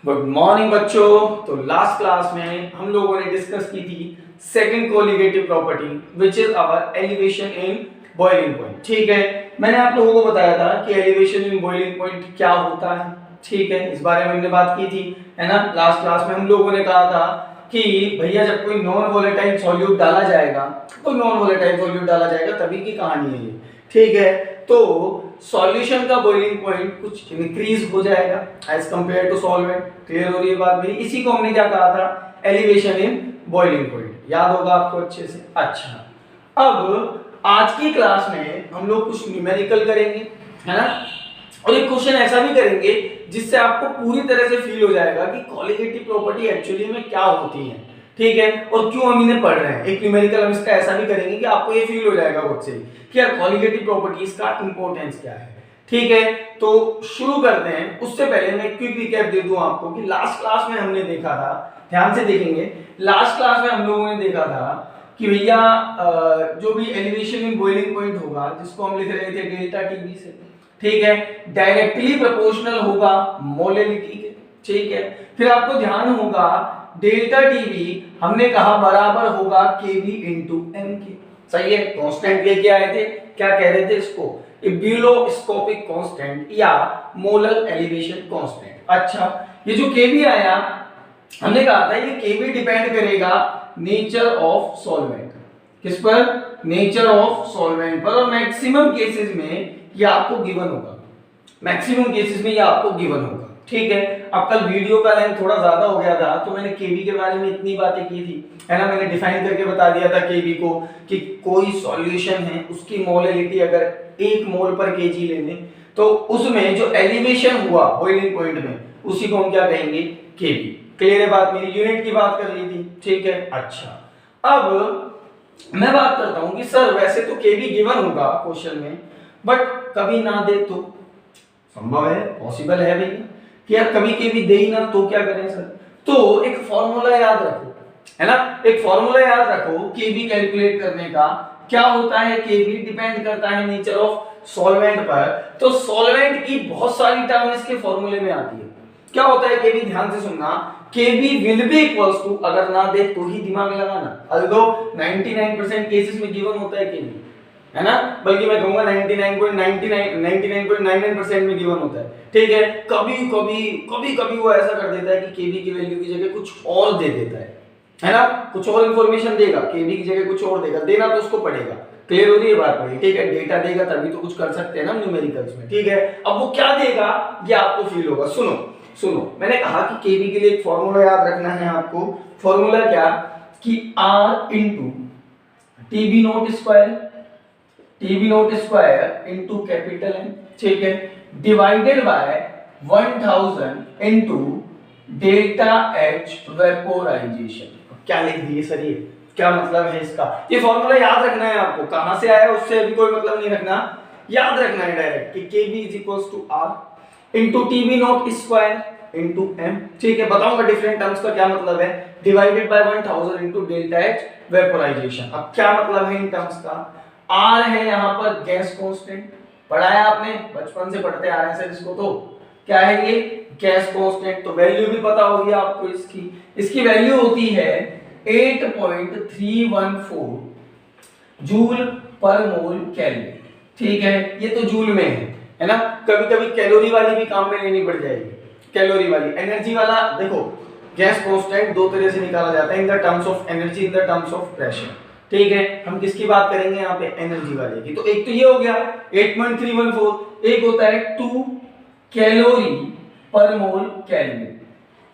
Good morning बच्चों। तो last class में हम लोगों ने डिस्कस की थी second colligative property which is our elevation in boiling point. ठीक है, मैंने आप लोगों को बताया था कि एलिवेशन इन बॉइलिंग पॉइंट क्या होता है। ठीक है, इस बारे में हमने बात की थी, है ना। लास्ट क्लास में हम लोगों ने कहा था कि भैया जब कोई नॉन वोलेटाइल सॉल्यूट डाला जाएगा, कोई नॉन वोलेटाइल सॉल्यूट डाला जाएगा तभी की कहानी है ये। ठीक है, तो सॉल्यूशन का बॉइलिंग पॉइंट कुछ इंक्रीज हो जाएगा as compared to solvent. Clear हो रही है बात मेरी? इसी को हमने क्या कहा था, एलिवेशन इन बॉइलिंग पॉइंट। याद होगा आपको अच्छे से। अच्छा, अब आज की क्लास में हम लोग कुछ न्यूमेरिकल करेंगे, है ना। और एक क्वेश्चन ऐसा भी करेंगे जिससे आपको पूरी तरह से फील हो जाएगा कि कोलिगेटिव प्रॉपर्टी एक्चुअली में क्या होती है। ठीक है, और क्यों हम इन्हें पढ़ रहे हैं। एक न्यूमेरिकल हम इसका ऐसा भी करेंगे कि आपको ये फील हो जाएगा खुद से कि यार कोलिगेटिव प्रॉपर्टीज का इंपॉर्टेंस क्या है। ठीक है, तो शुरू करते हैं। उससे पहले मैं क्विक रिकैप दे दूं आपको कि लास्ट क्लास में हमने देखा था, ध्यान से देखेंगे। लास्ट क्लास में हम लोगों ने देखा था कि भैया जो भी एलिवेशन इन बॉइलिंग पॉइंट होगा, जिसको हम लिख रहे थे डेल्टा टीबी से, ठीक है, डायरेक्टली प्रोपोर्शनल होगा मोलैलिटी के। ठीक है, फिर आपको ध्यान होगा डेल्टा टीबी हमने कहा बराबर होगा केबी इनटू एम के। सही है, कांस्टेंट लेके आए थे, क्या कह रहे थे इसको, ब्यूलोस्कोपिक कांस्टेंट या मोलर एलिवेशन कांस्टेंट। अच्छा, ये जो केबी आया, हमने कहा था ये केबी डिपेंड करेगा नेचर ऑफ सॉल्वेंट। किस पर? नेचर ऑफ सॉल्वेंट पर। और मैक्सिमम केसेस में ये आपको गिवन होगा, मैक्सिमम केसेस में ये आपको गिवन होगा। ठीक है, अब कल वीडियो का लेंथ थोड़ा ज्यादा हो गया था तो मैंने केबी के बारे में इतनी बातें की थी, है ना। मैंने डिफाइन करके बता दिया था केबी को कि कोई सॉल्यूशन है, उसकी मोलैलिटी अगर 1 मोल पर केजी लेने तो उसमें जो एलिवेशन हुआ बॉइलिंग पॉइंट में उसी को हम क्या कहेंगे, केबी। क्लियर है बात मेरी? यूनिट की बात कर ली थी। ठीक है, अच्छा, अब मैं बात करता हूं कि सर वैसे तो केबी गिवन होगा क्वेश्चन में, बट कभी ना दे तो संभव है, पॉसिबल है भैया कि यार कभी केबी दे ही ना तो क्या करें सर। तो एक फॉर्मूला याद रखो, है ना। एक फॉर्मूला याद रखो केबी कैलकुलेट करने का। क्या होता है, केबी डिपेंड करता है नेचर ऑफ सॉल्वेंट पर। तो सॉल्वेंट की बहुत सारी टर्म इसके फॉर्मूले में आती है। क्या होता है केबी, ध्यान से सुनना। केबी विल बी इक्वल्स टू, अगर ना दे तो ही दिमाग लगाना, अल्दो 99% केसेस में गिवन होता है केबी, है ना। बल्कि मैं कहूंगा 99.99% में गिवन होता है। ठीक है, कभी कभी वो ऐसा कर देता है कि केबी की वैल्यू की जगह कुछ और दे देता है ना। कुछ और इंफॉर्मेशन देगा, केबी की जगह कुछ और देगा, देना तो उसको पड़ेगा। क्लियर हो रही है बात मेरी? ठीक है, डेटा देगा तभी तो कुछ कर सकते हैं ना न्यूमेरिकल्स में। ठीक है, अब वो क्या देगा ये आपको फील होगा। सुनो, मैंने कहा कि केबी के लिए एक फॉर्मूला याद रखना है आपको। फॉर्मूला क्या कि R into TB naught square into capital N, ठीक है, divided by 1000 into delta H vaporisation. क्या लिख दिए सर ये? क्या मतलब है इसका? ये फॉर्मूला याद रखना है आपको। कहां से आया उससे अभी कोई मतलब नहीं रखना, याद रखना है डायरेक्ट कि K B is equals to R into TB naught square into M. ठीक है, बताऊंगा डिफरेंट टर्म्स का क्या मतलब है। Divided by 1000 into delta H vaporisation. अब क्या मतलब है इन टर्म्स का? R है यहाँ पर गैस कांस्टेंट, पढ़ा है आपने, बचपन से पढ़ते आ रहे हैं सर इसको। तो क्या है ये? Gas constant. तो वैल्यू भी पता होगी आपको इसकी वैल्यू होती है 8.314 जूल पर मोल केल्विन। ठीक है, ये तो जूल में है ना। कभी कभी कैलोरी वाली भी काम में लेनी पड़ जाएगी, कैलोरी वाली। एनर्जी वाला देखो, गैस कांस्टेंट दो तरह से निकाला जाता है, in the terms of energy, in the terms of pressure. ठीक है, हम किसकी बात करेंगे यहाँ पे? एनर्जी वाले की। तो एक तो ये हो गया 8.314, एक होता है 2 कैलोरी पर मोल केल्विन।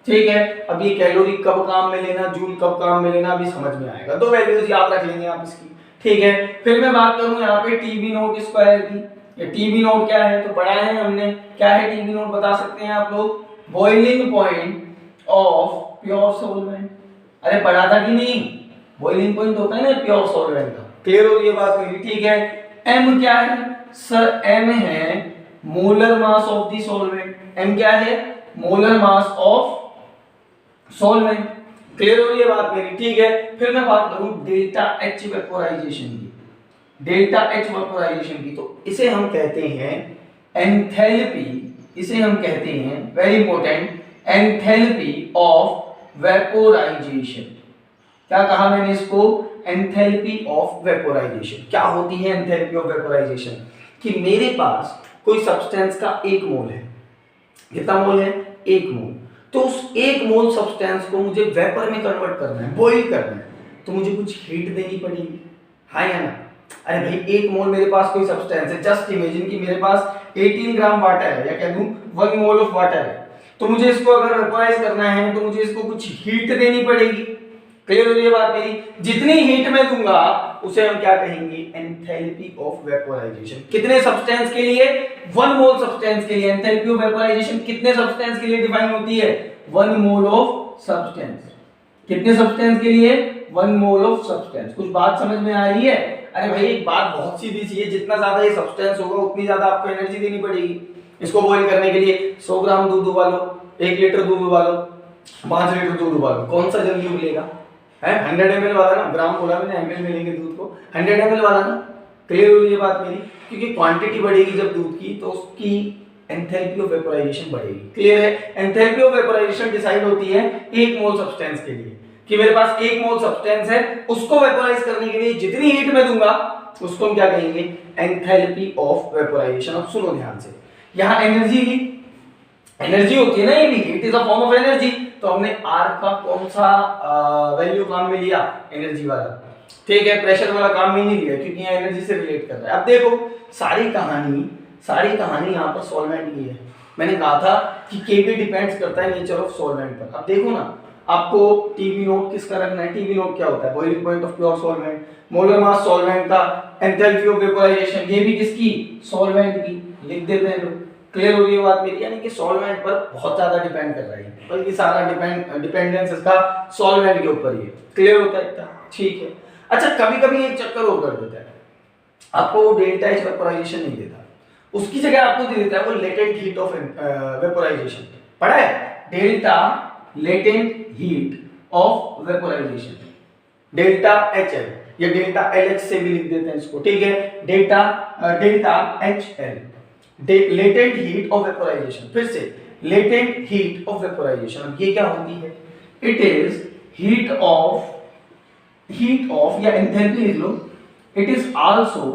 ठीक है, अब ये कैलोरी कब काम में लेना, जूल कब काम में लेना, अभी समझ में आएगा। दो वैल्यूज याद रख लेंगे आप इसकी। ठीक है, फिर मैं बात करूं यहाँ पे टीबी नॉट स्क्वायर की। ये टीबी नॉट क्या है तो पढ़ा है हमने। क्या है टीबी नॉट बता सकते हैं आप लोग? Boiling point of pure solvent. अरे पढ़ा था कि नहीं? बॉइलिंग पॉइंट होता है ना प्योर सॉल्वेंट का। क्लियर हो रही है बात मेरी? ठीक है, एम क्या है सर? एम है molar mass of the solvent. M क्या है? Molar mass of solvent. Clear हो रही है बात मेरी? ठीक है, फिर मैं बात करूं डेल्टा एच वेपोराइजेशन की। डेल्टा एच वेपोराइजेशन की तो इसे हम कहते हैं एंथैल्पी, इसे हम कहते हैं, very important, enthalpy of vaporisation. क्या कहा मैंने इसको? Enthalpy of vaporisation. क्या होती है एंथैल्पी ऑफ वेपोराइजेशन? कि मेरे पास कोई सब्सटेंस का 1 मोल है। कितना मोल है? 1 मोल। तो उस 1 मोल सब्सटेंस को मुझे वेपर में कन्वर्ट करना है, बॉइल करना है, तो मुझे कुछ हीट देनी पड़ेगी, हाँ या ना? अरे भाई 1 मोल मेरे पास कोई सब्सटेंस है, जस्ट इमेजिन कि मेरे पास 18 ग्राम वाटर है, या कह दूं 1 मोल ऑफ वाटर है, तो मुझे इसको अगर वेपोराइज करना है तो मुझे इसको कुछ हीट देनी पड़ेगी। क्लियर हो रही है बात मेरी? जितनी हीट मैं दूंगा उसे हम क्या कहेंगे? Enthalpy of vaporisation. कितने सब्सटेंस के लिए? 1 मोल सब्सटेंस के लिए। एंथैल्पी ऑफ वेपोराइजेशन कितने सब्सटेंस के लिए डिफाइन होती है? 1 मोल ऑफ सब्सटेंस। कितने सब्सटेंस के लिए? 1 मोल ऑफ सब्सटेंस। कुछ बात समझ में आ रही है? अरे भाई एक बात बहुत सीधी सी है, जितना ज्यादा ये सब्सटेंस होगा उतनी ज्यादा आपको एनर्जी देनी पड़ेगी। इसको बॉईल करने के लिए 100 ग्राम दूध उबालो, 1 लीटर दूध उबालो, 5 लीटर दूध उबालो, कौन सा जल्दी उबलेगा? है 100 ml वाला ना, ग्राम बोला मैंने, ml में लेंगे दूध को, 100 ml वाला ना। क्लियर हो रही है बात मेरी? क्योंकि क्वांटिटी बढ़ेगी जब दूध की तो उसकी एंथैल्पी ऑफ वेपोराइजेशन बढ़ेगी। क्लियर है? एंथैल्पी ऑफ वेपोराइजेशन डिसाइड होती है 1 मोल सब्सटेंस के लिए, कि मेरे पास 1 मोल सब्सटेंस है, उसको वेपोराइज करने के लिए जितनी हीट मैं दूंगा उसको हम क्या कहेंगे? Enthalpy of vaporisation. अब सुनो ध्यान से, यहां एनर्जी ली, एनर्जी होती है ना, ये भी heat is a form of energy. तो हमने R का कौन सा वैल्यू काम में लिया? एनर्जी वाला। ठीक है, प्रेशर वाला काम में नहीं लिया क्योंकि यहाँ एनर्जी से रिलेट कर रहा है। अब देखो सारी कहानी यहाँ पर सॉल्वेंट की है। मैंने कहा था कि Kb डिपेंड्स करता है नेचर ऑफ सॉल्वेंट पर। अब देखो ना, आपको टीबी नोट किसका रखना है? टीबी नोट क्या होता है? Boiling point of pure solvent, molar mass solvent का, एंथैल्पी ऑफ वेपोराइजेशन, ये भी किसकी? सॉल्वेंट की। लिख देते हैं लोग। क्लियर हो रही है बात मेरी? यानी कि सॉल्वेंट पर बहुत ज्यादा डिपेंड कर रही है, बल्कि सारा डिपेंडेंस इसका सॉल्वेंट के ऊपर ही है। क्लियर होता है इतना? ठीक है। अच्छा, कभी कभी एक चक्कर और कर देता है, आपको वो डेल्टा एच वेपोराइजेशन नहीं देता, उसकी जगह आपको दे देता है वो लेटेंट हीट ऑफ वेपोराइजेशन। पढ़ा है? Delta latent heat of vaporisation, delta H L या डेल्टा एल एच से भी लिख देते हैं इसको। ठीक है, delta H L, latent heat of vaporisation. फिर से लेटेंट हीट ऑफ वेपोराइजेशन, ये क्या होती है? इट इज हीट ऑफ या एंथैल्पी लिख लो, it is also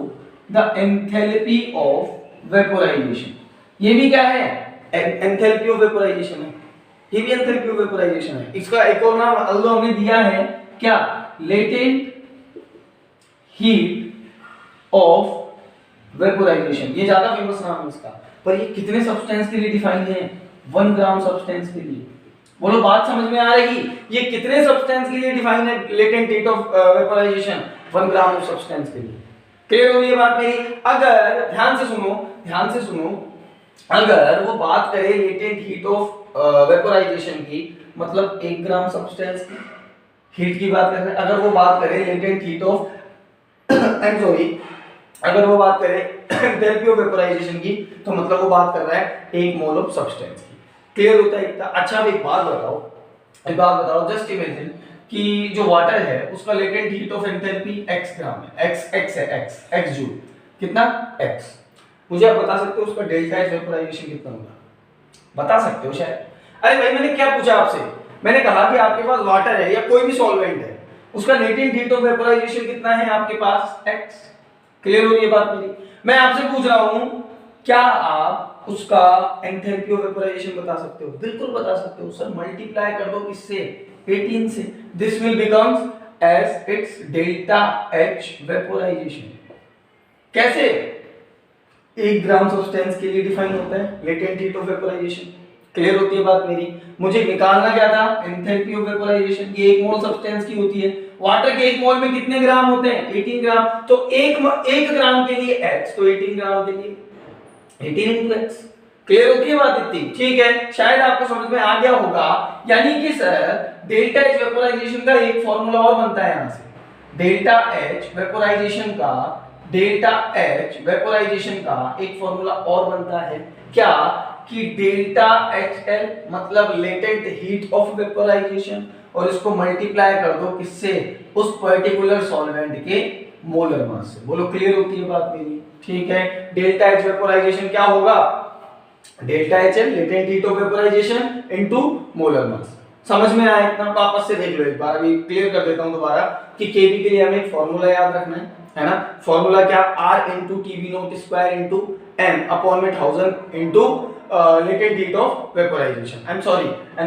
the enthalpy of vaporisation. ये भी क्या है? एंथैल्पी ऑफ वेपोराइजेशन है, ये भी एंथैल्पी ऑफ वेपोराइजेशन है। इसका एक और नाम अल्दो हमने दिया है क्या? Latent heat of vaporisation. ये ज्यादा फेमस नाम है इसका, पर ये कितने सब्सटेंस के लिए डिफाइन है? 1 ग्राम सब्सटेंस के लिए। बोलो बात समझ में आ रही? ये कितने सब्सटेंस के लिए डिफाइन है latent heat of vaporisation? 1 gram of substance के लिए। क्लियर हो रही है बात मेरी? अगर ध्यान से सुनो, अगर वो बात करे लेटेंट हीट ऑफ वेपोराइजेशन की, मतलब 1 ग्राम सब्सटेंस की हीट की बात कर रहे हैं। अगर वो बात करे लेटेंट हीट ऑफ अगर वो बात करे एंथैल्पी ऑफ वेपोराइजेशन की, तो मतलब वो बात कर रहा है 1 मोल ऑफ सब्सटेंस की। क्लियर होता है इतना? अच्छा, अब एक बात बताओ, जस्ट इमेजिन कि जो वाटर है उसका latent heat of enthalpy x ग्राम है, x जूल। कितना? x। मुझे आप बता सकते हो उसका डेल्टा एच वेपोराइजेशन कितना होगा? बता सकते हो शायद? अरे भाई मैंने क्या पूछा आपसे? मैंने कहा कि आपके पास वाटर है या कोई भी सॉल्वेंट है, उसका लेटेंट हीट ऑफ वेपोराइजेशन कितना है आपके पास? x। क्लियर हो रही है बात मेरी? मैं आपसे पूछ रहा हूं, क्या आप उसका एंथैल्पी ऑफ वेपोराइजेशन बता सकते हो? बिल्कुल बता सकते हो सर। मल्टीप्लाई कर दो किससे? 18 से। This will becomes as it's delta H vaporisation. कैसे? 1 ग्राम सब्सटेंस के लिए डिफाइन होता है latent heat of vaporisation. Clear होती है बात मेरी? मुझे निकालना क्या था? Enthalpy of vaporisation. ये 1 मोल सब्सटेंस की होती है। वाटर के 1 मोल में कितने ग्राम होते हैं? 18 ग्राम। तो 1 ग्राम के लिए x, तो 18 ग्राम के लिए 18 into x। क्लियर होती है बात इतनी? ठीक है, शायद आपको समझ में आ गया होगा। यानी कि सर डेल्टा एच वेपोराइजेशन का एक फॉर्मूला और बनता है यहां से। डेल्टा एच वेपोराइजेशन का एक फॉर्मूला और बनता है क्या? कि डेल्टा एच एल मतलब लेटेंट हीट ऑफ वेपोराइजेशन, और इसको मल्टीप्लाई कर दो किससे? उस पर्टिकुलर सॉल्वेंट के मोलर मास से। बोलो क्लियर होती है बात मेरी? ठीक है, डेल्टा एच वेपोराइजेशन क्या होगा? Delta H L latent heat of vaporisation into molar mass. समझ में आया इतना? वापस से देख लो एक बार, अभी क्लियर कर देता हूं दोबारा कि केबी के लिए हमें एक फार्मूला याद रखना है ना? फार्मूला क्या? R into TB naught square into m upon में 1000 into latent heat of vaporisation. I am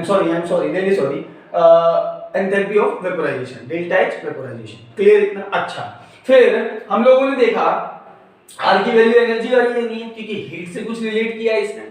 sorry really sorry, enthalpy of vaporisation, delta H vaporisation. Clear इतना? अच्छा, फिर हम लोगों ने देखा R की वैल्यू एनर्जी वाली लेनी है क्योंकि हीट से कुछ रिलेट किया है इसने,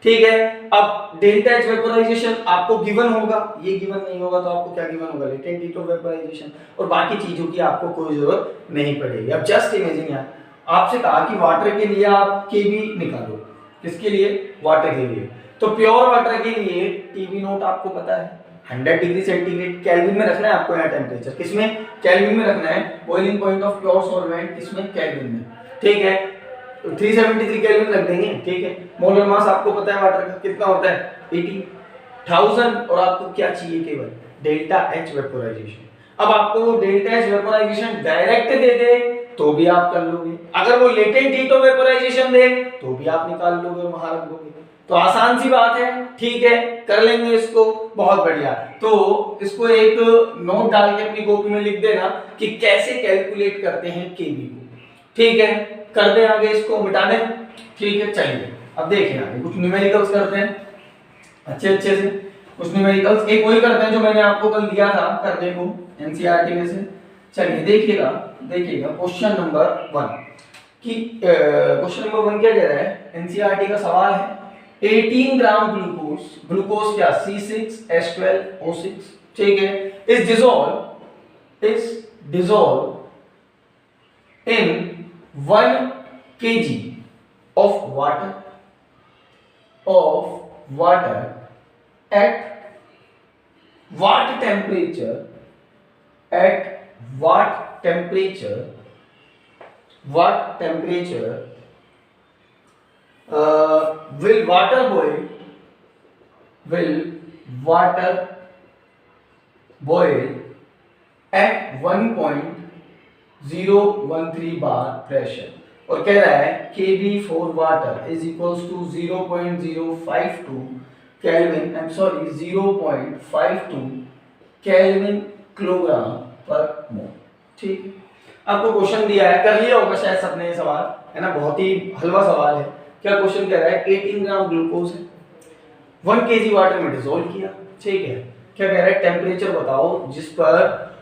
ठीक है। अब डेल्टा एच वेपोराइजेशन आपको गिवन होगा, ये गिवन नहीं होगा तो आपको क्या गिवन होगा? लेटेंट हीट ऑफ वेपोराइजेशन, और बाकी चीजों की आपको कोई जरूरत नहीं पड़ेगी। अब जस्ट इमेजिन यार, आपसे कहा कि वाटर के लिए आप केबी निकालो, किसके लिए? वाटर के लिए। तो प्योर वाटर के लिए टीबी नोट आपको पता है 100 डिग्री सेंटीग्रेड, केल्विन में रखना है आपको यहाँ टेम्परेचर, किसमें? केल्विन में रखना है। Boiling point of pure solvent किसमें? केल्विन में, ठीक है। 373 केल्विन रख देंगे, ठीक है। मोलर मास आपको पता है वाटर का कितना होता है? 80,000, और आपको क्या चाहिए? केवल डेल्टा एच वेपोराइजेशन। अब आपको डेल्टा एच वेपोराइजेशन डायरेक्ट दे दे तो भी आप कर लोगे, अगर वो लेटेंट हीट ऑफ वेपोराइजेशन दे तो भी आप निकाल लोगे और वहां रख दोगे। तो आसान सी बात है, ठीक है, कर लेंगे इसको, बहुत बढ़िया। तो इसको एक नोट डाल के अपनी कॉपी में लिख देना कि कैसे कैलकुलेट करते हैं केबी को, ठीक है। कर दे आगे, इसको मिटा दें, ठीक है। चलिए अब देखें आगे कुछ न्यूमेरिकल्स करते हैं अच्छे से। कुछ न्यूमेरिकल्स एक वही करते हैं जो मैंने आपको कल दिया था करने को एनसीईआरटी में से। चलिए देखिएगा क्वेश्चन नंबर 1 कि क्वेश्चन नंबर 1 क्या कह रहा है? एनसीईआरटी का सवाल है 18 ग्राम ग्लूकोज क्या? C6H12O6, ठीक है, is dissolve in 1 kg of water at what temperature will water boil at 1.013 bar pressure, और कह रहा है Kb for water is equals to 0.052 Kelvin, I'm sorry 0.52 Kelvin kilogram पर मोल, ठीक है। आपको क्वेश्चन दिया है, कर लिया होगा शायद सबने ये सवाल, है ना? बहुत ही हलवा सवाल है। क्या क्वेश्चन कह रहा है? 18 ग्राम ग्लूकोज है, 1 kg वाटर में डिसॉल्व किया, ठीक है। क्या कह रहा है? टेम्परेचर बताओ जिस पर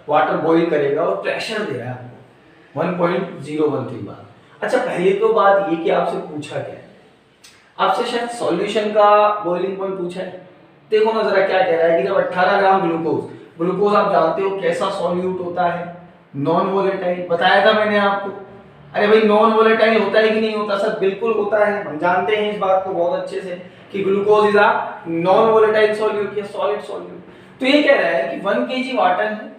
वाटर बॉईल करेगा, और प्रेशर दे रहा है आपको 1.013 बार। अच्छा, पहले तो बात ये कि आपसे पूछा क्या है? आपसे शायद सॉल्यूशन का बॉइलिंग पॉइंट पूछा है। देखो ना जरा क्या कह रहा है कि जब 18 ग्राम ग्लूकोज आप जानते हो कैसा सॉल्यूट होता है? नॉन वोलेटाइल, बताया था मैंने आपको। अरे भाई नॉन वोलेटाइल होता है कि नहीं होता? सर बिल्कुल होता है, हम जानते हैं इस बात को बहुत अच्छे से कि glucose is a non volatile solute या सॉलिड सॉल्यूट। तो ये कह रहा है कि 1 kg वाटर है,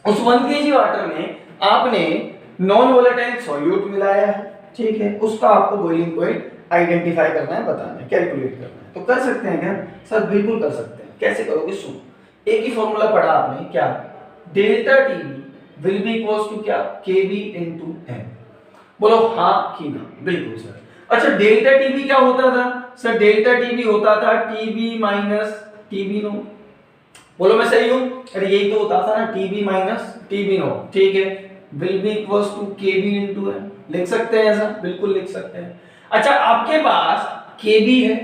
उस 1 kg वाटर में आपने नॉन वोलेटाइल सॉल्यूट मिलाया है, ठीक है। उसका आपको बॉइलिंग पॉइंट आइडेंटिफाई करना है, बताना है, कैलकुलेट करना है। तो कर सकते हैं क्या? सर बिल्कुल कर सकते हैं। कैसे करोगे? सुनो, एक ही फॉर्मूला पढ़ा आपने, क्या? Delta TB will be equals to क्या? KB into M. बोलो हाँ कि ना? बिल्कुल सर। अच्छा, डेल्टा टीबी क्या होता था? सर डेल्टा टीबी होता था टीबी माइनस टीबी नो। बोलो मैं सही हूं? अरे यही तो होता था ना, टीबी माइनस टीबी नो, ठीक है। Will be equals to KB into M. लिख सकते हैं ऐसा? बिल्कुल लिख सकते हैं। अच्छा, आपके पास केबी है?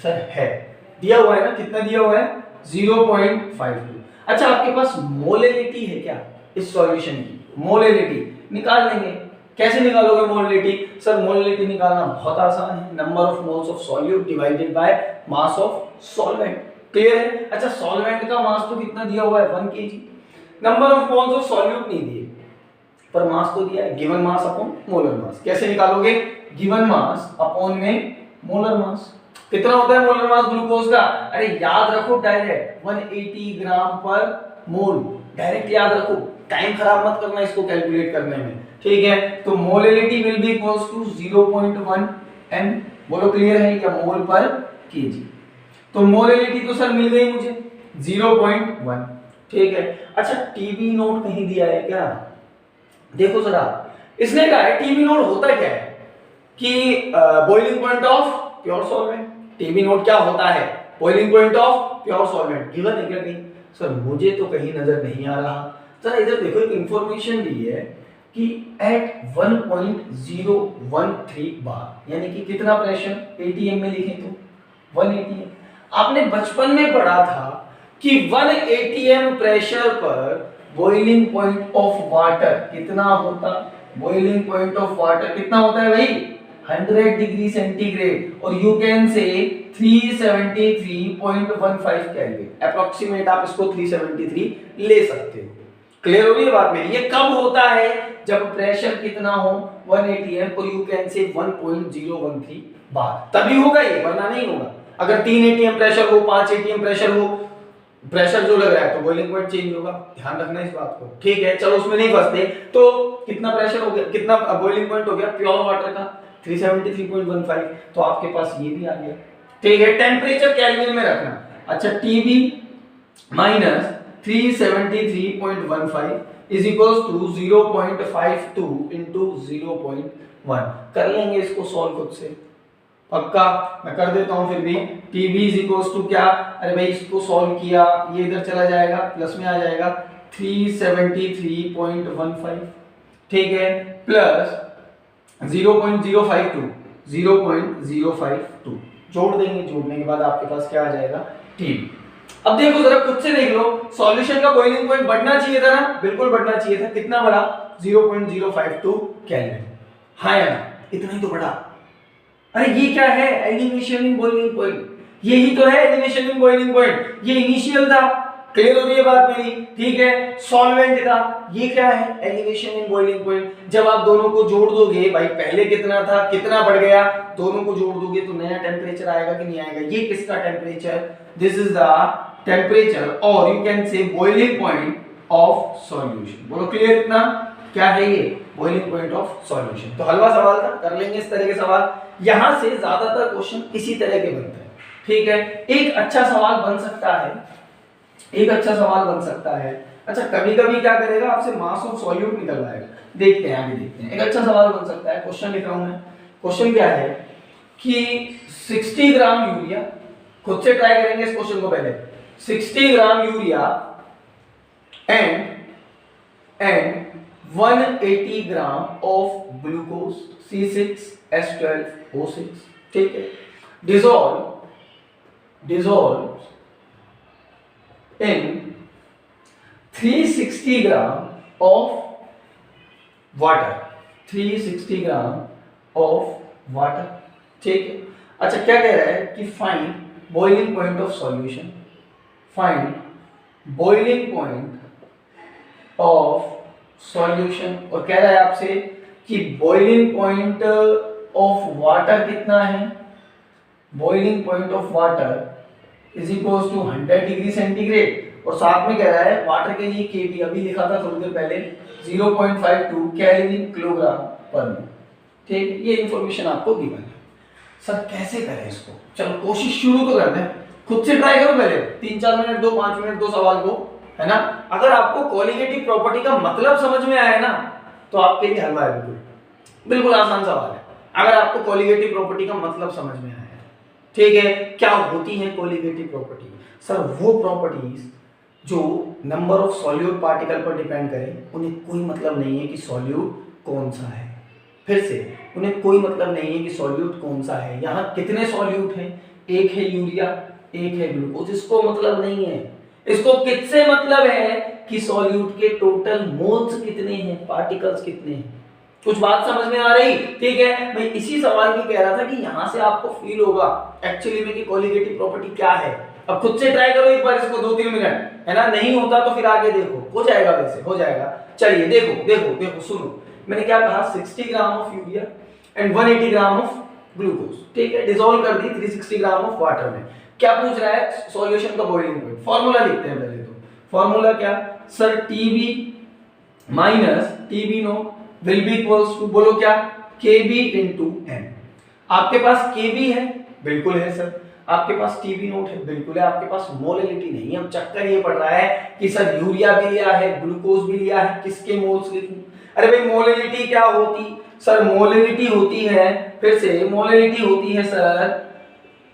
सर है, दिया हुआ है ना? कितना दिया हुआ है? 0.52। अच्छा, आपके पास मोलेलिटी है क्या इस सॉल्यूशन की? मोलेलिटी निकाल लेंगे। कैसे निकालोगे मोलेलिटी? सर मोलेलिटी निकालना बहुत आसान है, number of moles of solute divided by mass of solvent. Clear है? अच्छा, सॉल्वेंट का मास तो कितना दिया हुआ है? 1 kg। Number of moles of solute नहीं दिए, पर मास तो दिया है, given mass upon molar mass. कैसे निकालोगे? गिवन मास अपॉन में मोलर मास। कितना होता है मोलर मास ग्लूकोज का? अरे याद रखो डायरेक्ट 180 ग्राम पर मोल, डायरेक्ट याद रखो, टाइम खराब मत करना इसको कैलकुलेट करने में, ठीक है। तो molality will be equals to 0.1 m। बोलो क्लियर है क्या? मोल पर केजी। तो मोलेलिटी तो सर मिल गई मुझे 0.1, ठीक है। अच्छा, टीबी नोट कहीं दिया है क्या? देखो जरा, इसने कहा है टीबी नोट होता क्या है कि boiling point of pure solvent, TB note क्या होता है? Boiling point of pure solvent. Given है क्या कहीं? सर मुझे तो कहीं नजर नहीं आ रहा। सर इधर देखो एक इंफॉर्मेशन दी है कि एट 1.013 बार, यानी कि कितना प्रेशर एटीएम में लिखें तो 1 एटीएम। आपने बचपन में पढ़ा था कि 1 एटीएम प्रेशर पर बॉइलिंग पॉइंट ऑफ वाटर कितना होता? बॉइलिंग पॉइंट ऑफ वाटर कितना होता है भाई? 100 डिग्री सेंटीग्रेड, और यू कैन से 373.15 केल्विन। अप्रोक्सीमेट आप इसको 373 ले सकते हो। क्लियर हो गई बात मेरी? ये कब होता है? जब प्रेशर कितना हो? 1 एटीएम, और यू कैन से 1.013 बार, तभी होगा ये, वरना नहीं होगा। अगर 3 एटीएम प्रेशर हो, 5 एटीएम प्रेशर हो, प्रेशर जो लग रहा है तो बॉइलिंग पॉइंट चेंज होगा। ध्यान रखना इस बात को, ठीक है? चलो उसमें नहीं फंसते। तो कितना प्रेशर हो गया, कितना बॉइलिंग पॉइंट हो गया प्योर वाटर का? 373.15। तो आपके पास ये भी आ गया, ठीक है? टेम्परेचर केल्विन में रखना। अच्छा, TB minus 373.15 is equals to 0.52 into 0.1। कर लेंगे इसको सॉल्व खुद से, पक्का? मैं कर देता हूं फिर भी। TB इज इक्वल्स टू क्या? अरे भाई इसको सॉल्व किया, ये इधर चला जाएगा, प्लस में आ जाएगा 373.15, ठीक है? प्लस 0.052 जोड़ देंगे। जोड़ने के बाद आपके पास क्या आ जाएगा? TB। अब देखो जरा खुद से देख लो, सॉल्यूशन का बॉइलिंग पॉइंट बढ़ना चाहिए था ना? बिल्कुल बढ़ना चाहिए था। कितना बढ़ा? 0.052 केल्विन। हाँ या ना? इतना ही तो बढ़ा। अरे ये क्या है? Elevation in boiling point. यही तो है एलिवेशन इन बॉइलिंग पॉइंट। ये इनिशियल था। क्लियर हो रही है बात मेरी? ठीक है। सॉल्वेंट था, ये क्या है? Elevation in boiling point. जब आप दोनों को जोड़ दोगे, भाई पहले कितना था, कितना बढ़ गया, दोनों को जोड़ दोगे तो नया टेम्परेचर आएगा कि नहीं आएगा? ये किसका temperature? This is the temperature, और you can say boiling point of solution. बोलो क्लियर? इतना क्या है ये? Boiling point of solution. तो हलवा सवाल था, कर लेंगे इस तरह के सवाल। यहां से ज्यादातर क्वेश्चन इसी तरह के बनते हैं, ठीक है? एक अच्छा सवाल बन सकता है, एक अच्छा सवाल बन सकता है। अच्छा, कभी कभी क्या करेगा, आपसे मास ऑफ सॉल्यूट निकलवाएगा। देखते हैं, आगे देखते हैं। एक अच्छा सवाल बन सकता है। क्वेश्चन लिख रहा हूं मैं। क्वेश्चन क्या है कि 60 ग्राम यूरिया, खुद से ट्राई करेंगे इस क्वेश्चन को पहले। 60 gram urea and 180 gram of glucose C6H12O6, ठीक है? dissolve in 360 gram of water, 360 gram of water, ठीक है? अच्छा, क्या कह रहा है कि find boiling point of solution, find boiling point of solution, और कह रहा है आपसे कि बॉइलिंग पॉइंट ऑफ वाटर कितना है? Boiling point of water is equals to 100 degree centigrade, और साथ में कह रहा है वाटर के लिए केबी, अभी लिखा था थोड़ी देर पहले, 0.52 केल्विन किलोग्राम पर मोल, ठीक है? ये इंफॉर्मेशन आपको गिवन है। सर कैसे करें इसको? चलो कोशिश शुरू तो करते हैं, खुद से ट्राई करो पहले। 3-4 मिनट दो, 5 मिनट दो सवाल को, है ना? अगर आपको कोलिगेटिव प्रॉपर्टी का मतलब समझ में आया ना, तो आपके लिए हलवा है। बिल्कुल आसान सवाल है, अगर आपको कोलिगेटिव प्रॉपर्टी का मतलब समझ में आया, ठीक है? क्या होती है कोलिगेटिव प्रॉपर्टी? सर वो प्रॉपर्टीज जो नंबर ऑफ सॉल्यूट पार्टिकल पर डिपेंड करें, उन्हें कोई मतलब नहीं है कि सॉल्यूट कौन सा है। फिर से, उन्हें कोई मतलब नहीं है कि सॉल्यूट कौन सा है। यहाँ कितने सॉल्यूट हैं? एक है यूरिया, एक है ग्लूकोज। इसको मतलब नहीं है, इसको किससे मतलब है कि सॉल्यूट के टोटल मोल्स कितने हैं, पार्टिकल्स कितने हैं। कुछ बात समझ में आ रही? ठीक है, मैं इसी सवाल की कह रहा था कि यहां से आपको फील होगा एक्चुअली में कि कोलिगेटिव प्रॉपर्टी क्या है। अब खुद से ट्राई करो एक बार इसको 2-3 मिनट, है ना? नहीं होता तो फिर आगे देखो, हो जाएगा, वैसे हो जाएगा। चलिए देखो देखो देखो, सुनो मैंने क्या कहा, 60 gram of urea and 180 gram of glucose, ठीक है? डिसॉल्व कर दी 360 ग्राम ऑफ वाटर में। क्या पूछ रहा है? सॉल्यूशन का बॉइलिंग पॉइंट। फार्मूला लिखते हैं पहले तो। फार्मूला क्या sir? TB minus TB naught will be equals to, बोलो क्या? KB into N। आपके पास KB है, बिल्कुल है सर। आपके पास TB नोट है, बिल्कुल है। आपके पास मोलैलिटी नहीं है। अब चक्कर ये पड़ रहा है कि सर यूरिया भी लिया है, ग्लूकोज भी लिया है, किसके मोल्स लिखूं? अरे भाई मोलैलिटी क्या होती? सर मोलैलिटी होती है, फिर से मोलैलिटी होती है sir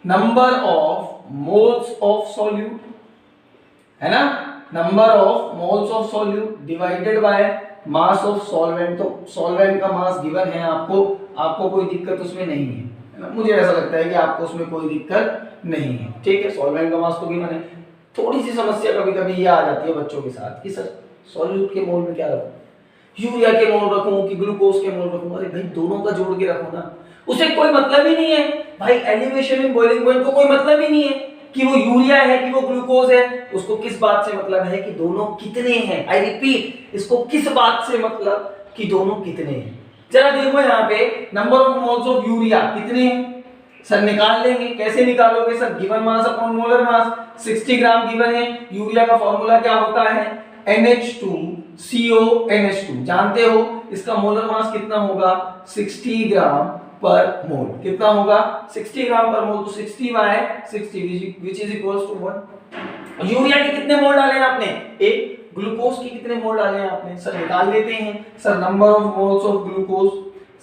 number of moles of solute, है ना, number of moles of solute divided by mass of solvent. तो सॉल्वेंट का मास गिवन है आपको, आपको कोई दिक्कत उसमें नहीं है, मुझे ऐसा लगता है कि आपको उसमें कोई दिक्कत नहीं है, ठीक है। सॉल्वेंट का मास तो गिवन है। थोड़ी सी समस्या कभी कभी ये आ जाती है बच्चों के साथ कि सर सॉल्यूट के मोल में क्या रखूं, यूरिया के मोल रखूं कि ग्लूकोज के मोल रखूं? अरे भाई दोनों का जोड़ के रखो ना, उसे कोई मतलब ही नहीं है भाई। एलिवेशन इन बॉइलिंग पॉइंट को कोई मतलब ही नहीं है कि वो यूरिया है कि वो ग्लूकोज है। उसको किस बात से मतलब है कि दोनों कितने हैं। आई रिपीट, इसको किस बात से मतलब कि दोनों कितने हैं। जरा देखो यहाँ पे number of moles of urea कितने हैं सर, निकाल लेंगे। कैसे निकालोगे sir? Given mass upon molar mass 60 ग्राम गिवन है। यूरिया का फॉर्मूला क्या होता है? NH2CO NH2, जानते हो इसका मोलर मास कितना होगा? 60 ग्राम पर मोल। कितना होगा? 60 ग्राम पर मोल। तो 60 by 60 which is equals to 1। Urea के कितने मोल डाले हैं आपने? एक। ग्लूकोज के कितने मोल डाले हैं आपने? सर निकाल लेते हैं। Sir number of moles of glucose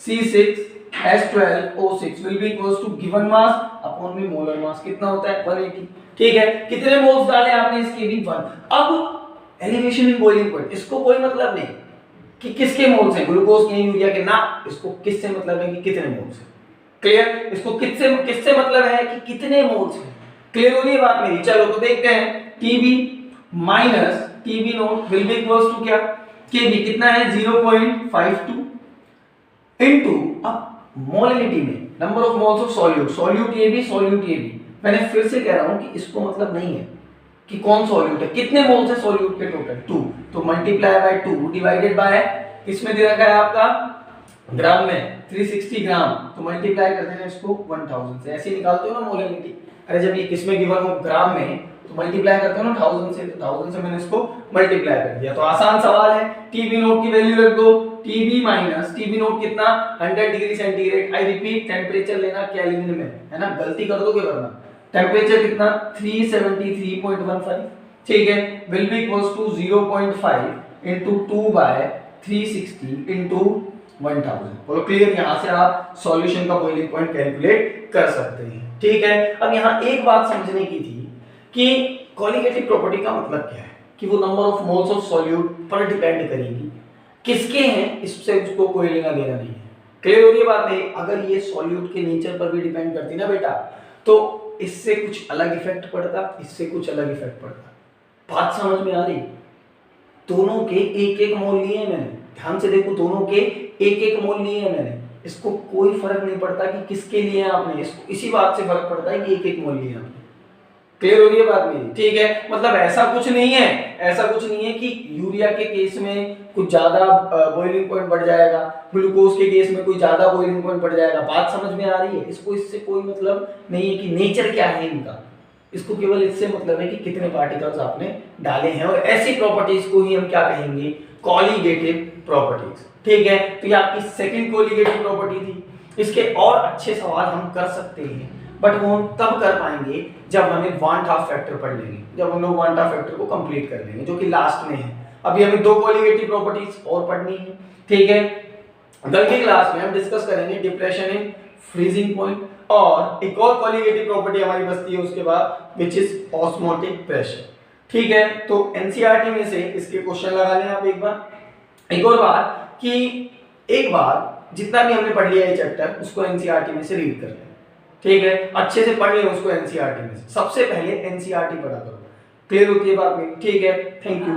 C6H12O6 will be equals to given mass upon में मोलर मास। कितना होता है? 180। ठीक है, कितने मोल्स डाले आपने? इसके भी 1। अब एलिवेशन इन बॉइलिंग पॉइंट, इसको कोई मतलब नहीं कि किसके मोल्स हैं, ग्लूकोज के यूरिया के, ना। इसको किससे मतलब है कि कितने मोल्स हैं। क्लियर? इसको किससे मतलब है कि कितने मोल्स हैं। क्लियर हो रही है बात मेरी? चलो तो देखते हैं। TB minus TB not will be equals to क्या? KB कितना है? 0.52 इनटू, अब मोलिलिटी में number of moles of solute, solute AB। मैंने फिर से कह रहा हूं कि इसको मतलब नहीं है कि कौन सॉल्यूट है, कितने मोल्स है सॉल्यूट के टोटल 2। तो मल्टीप्लाई बाय 2 डिवाइडेड बाय, इसमें दे रखा है आपका ग्राम में 360 ग्राम, तो मल्टीप्लाई कर देना इसको 1000 से। ऐसे निकालते हो ना मोलिलिटी। अरे जब ये किसमें गिवन हो? ग्राम में, तो मल्टीप्लाई करते हो ना 1000 से, तो 1000 से मैंने इसको मल्टीप्लाई कर दिया। तो आसान सवाल है। TB नोट की वैल्यू रख दो। TB माइनस TB नोट कितना? 100 degree centigrade. I repeat, temperature लेना केल्विन में, है ना, गलती कर दोगे वरना। टेम्परेचर कितना? 373.15। ठीक है, will be equals to 0.5 into 2 by 360 into 1000। बोलो क्लियर? यहां से आप सॉल्यूशन का बॉइलिंग पॉइंट कैलकुलेट कर सकते हैं। ठीक है, अब यहां एक बात समझने की थी कि कोलिगेटिव प्रॉपर्टी का मतलब क्या है, कि वो number of moles of solute पर डिपेंड करेगी। किसके हैं इससे उसको कोई लेना देना नहीं है। क्लियर हो रही है बात नहीं? अगर ये सॉल्यूट के नेचर पर भी डिपेंड करती ना बेटा, तो इससे कुछ अलग इफेक्ट पड़ता, इससे कुछ अलग इफेक्ट पड़ता। बात समझ में आ रही? दोनों के एक एक मोल लिए हैं मैंने, ध्यान से देखो, दोनों के एक एक मोल लिए हैं मैंने। इसको कोई फर्क नहीं पड़ता कि किसके लिए आपने, इसको इसी बात से फर्क पड़ता है कि एक एक मोल लिए आपने। क्लियर हो रही है बात मेरी? ठीक है, मतलब ऐसा कुछ नहीं है कि यूरिया के केस में कुछ ज्यादा बॉइलिंग पॉइंट बढ़ जाएगा, ग्लूकोज के केस में कोई ज्यादा बॉइलिंग पॉइंट बढ़ जाएगा। बात समझ में आ रही है? इसको इससे कोई मतलब नहीं है कि नेचर क्या है इनका, इसको केवल इससे मतलब है कि कितने पार्टिकल्स आपने डाले हैं। और ऐसी प्रॉपर्टीज को ही हम क्या कहेंगे? Colligative properties. ठीक है, तो ये आपकी सेकंड कॉलिगेटिव प्रॉपर्टी थी। इसके और अच्छे सवाल हम कर सकते हैं, बट वो हम तब कर पाएंगे जब हमें वांट हाफ फैक्टर पढ़ लेंगे, जब हम लोग वांट हाफ फैक्टर को कंप्लीट कर लेंगे, जो कि लास्ट में है। अभी हमें दो कॉलिगेटिव प्रॉपर्टीज और पढ़नी है। ठीक है, कल की क्लास में हम डिस्कस करेंगे डिप्रेशन इन फ्रीजिंग पॉइंट, और एक और कॉलिगेटिव प्रॉपर्टी हमारी बचती है उसके बाद, विच इज ऑस्मोटिक प्रेशर। ठीक है, तो एनसीईआरटी में से इसके क्वेश्चन लगा लें आप एक बार। एक और बात कि एक बार जितना भी हमने पढ़ लिया ये चैप्टर, उसको एनसीईआरटी में से रीड कर लें। ठीक है, अच्छे से पढ़ लें उसको एनसीईआरटी में से। सबसे पहले एनसीईआरटी पढ़ा करो। क्लियर होती है बात में? ठीक है, थैंक यू।